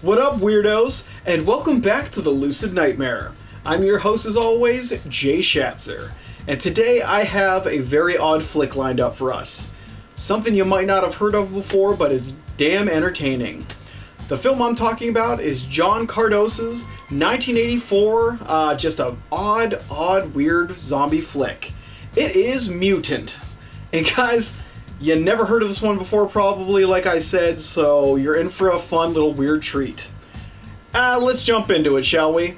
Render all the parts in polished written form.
What up, weirdos, and welcome back to the Lucid Nightmare. I'm your host as always, Jay Schatzer, and today I have a very odd flick lined up for us. Something you might not have heard of before, but is damn entertaining. The film I'm talking about is John Cardossa's 1984, just a odd, weird zombie flick. It is Mutant. And guys, you never heard of this one before probably, like I said, so you're in for a fun little weird treat. Let's jump into it, shall we?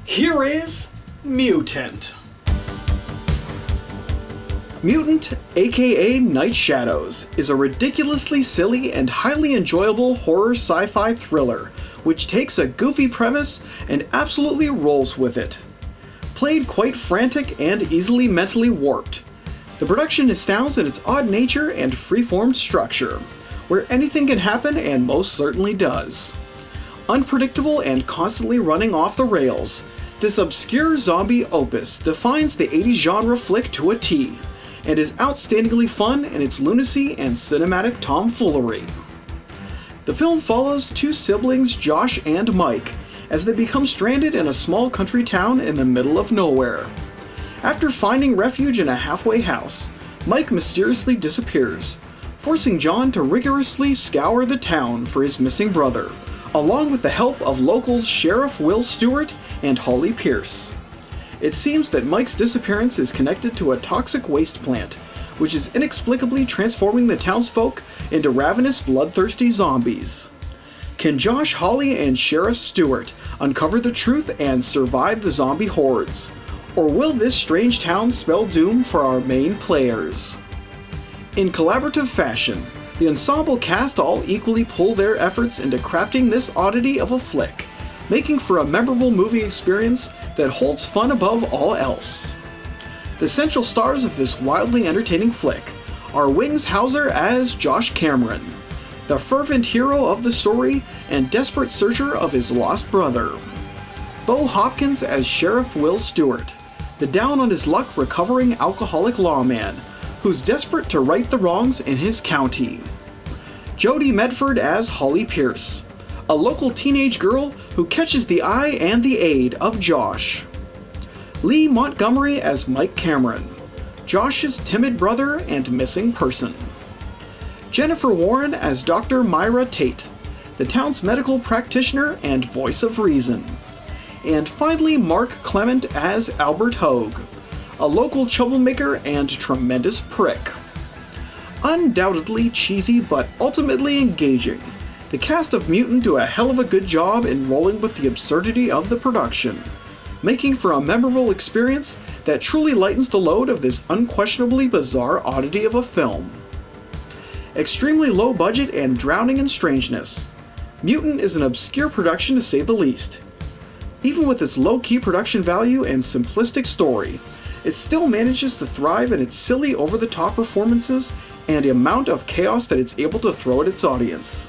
Here is Mutant. Mutant, aka Night Shadows, is a ridiculously silly and highly enjoyable horror sci-fi thriller, which takes a goofy premise and absolutely rolls with it. Played quite frantic and easily mentally warped, the production astounds in its odd nature and freeform structure, where anything can happen and most certainly does. Unpredictable and constantly running off the rails, this obscure zombie opus defines the 80s genre flick to a T, and is outstandingly fun in its lunacy and cinematic tomfoolery. The film follows two siblings, Josh and Mike, as they become stranded in a small country town in the middle of nowhere. After finding refuge in a halfway house, Mike mysteriously disappears, forcing John to rigorously scour the town for his missing brother, along with the help of locals Sheriff Will Stewart and Holly Pierce. It seems that Mike's disappearance is connected to a toxic waste plant, which is inexplicably transforming the townsfolk into ravenous, bloodthirsty zombies. Can Josh, Holly, and Sheriff Stewart uncover the truth and survive the zombie hordes? Or will this strange town spell doom for our main players? In collaborative fashion, the ensemble cast all equally pull their efforts into crafting this oddity of a flick, making for a memorable movie experience that holds fun above all else. The central stars of this wildly entertaining flick are Wings Hauser as Josh Cameron, the fervent hero of the story and desperate searcher of his lost brother. Bo Hopkins as Sheriff Will Stewart, the down-on-his-luck recovering alcoholic lawman who's desperate to right the wrongs in his county. Jodie Medford as Holly Pierce, a local teenage girl who catches the eye and the aid of Josh. Lee Montgomery as Mike Cameron, Josh's timid brother and missing person. Jennifer Warren as Dr. Myra Tate, the town's medical practitioner and voice of reason. And finally, Mark Clement as Albert Hogue, a local troublemaker and tremendous prick. Undoubtedly cheesy but ultimately engaging, the cast of Mutant do a hell of a good job in rolling with the absurdity of the production, making for a memorable experience that truly lightens the load of this unquestionably bizarre oddity of a film. Extremely low budget and drowning in strangeness, Mutant is an obscure production to say the least. Even with its low-key production value and simplistic story, it still manages to thrive in its silly over-the-top performances and the amount of chaos that it's able to throw at its audience.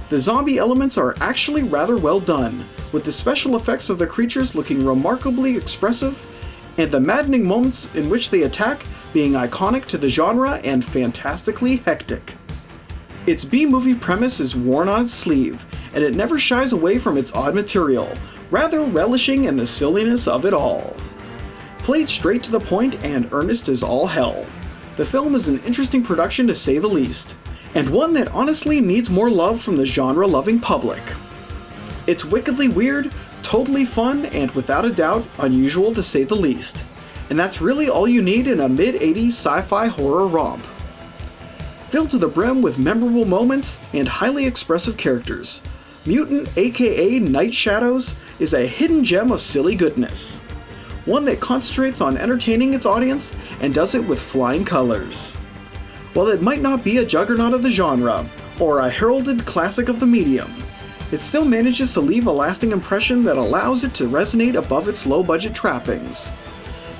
The zombie elements are actually rather well done, with the special effects of the creatures looking remarkably expressive, and the maddening moments in which they attack being iconic to the genre and fantastically hectic. Its B-movie premise is worn on its sleeve, and it never shies away from its odd material, rather relishing in the silliness of it all. Played straight to the point and earnest as all hell, the film is an interesting production to say the least, and one that honestly needs more love from the genre-loving public. It's wickedly weird, totally fun, and without a doubt, unusual to say the least. And that's really all you need in a mid-80s sci-fi horror romp. filled to the brim with memorable moments and highly expressive characters. Mutant, aka Night Shadows, is a hidden gem of silly goodness. One that concentrates on entertaining its audience and does it with flying colors. While it might not be a juggernaut of the genre, or a heralded classic of the medium, it still manages to leave a lasting impression that allows it to resonate above its low-budget trappings.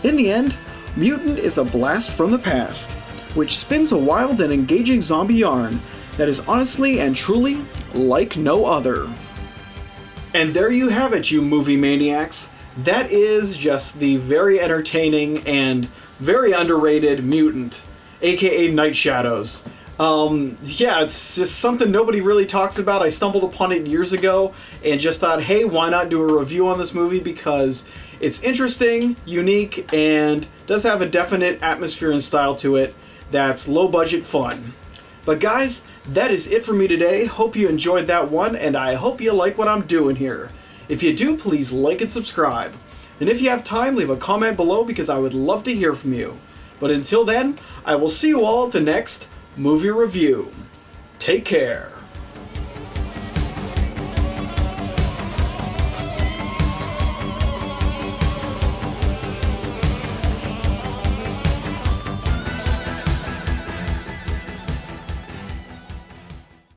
In the end, Mutant is a blast from the past, which spins a wild and engaging zombie yarn that is honestly and truly like no other. And there you have it, you movie maniacs. That is just the very entertaining and very underrated Mutant, aka Night Shadows. Yeah, it's just something nobody really talks about. I stumbled upon it years ago and just thought, hey, why not do a review on this movie, because it's interesting, unique, and does have a definite atmosphere and style to it that's low-budget fun. But guys, that is it for me today. Hope you enjoyed that one, and I hope you like what I'm doing here. If you do, please like and subscribe. And if you have time, leave a comment below because I would love to hear from you. But until then, I will see you all at the next movie review. Take care.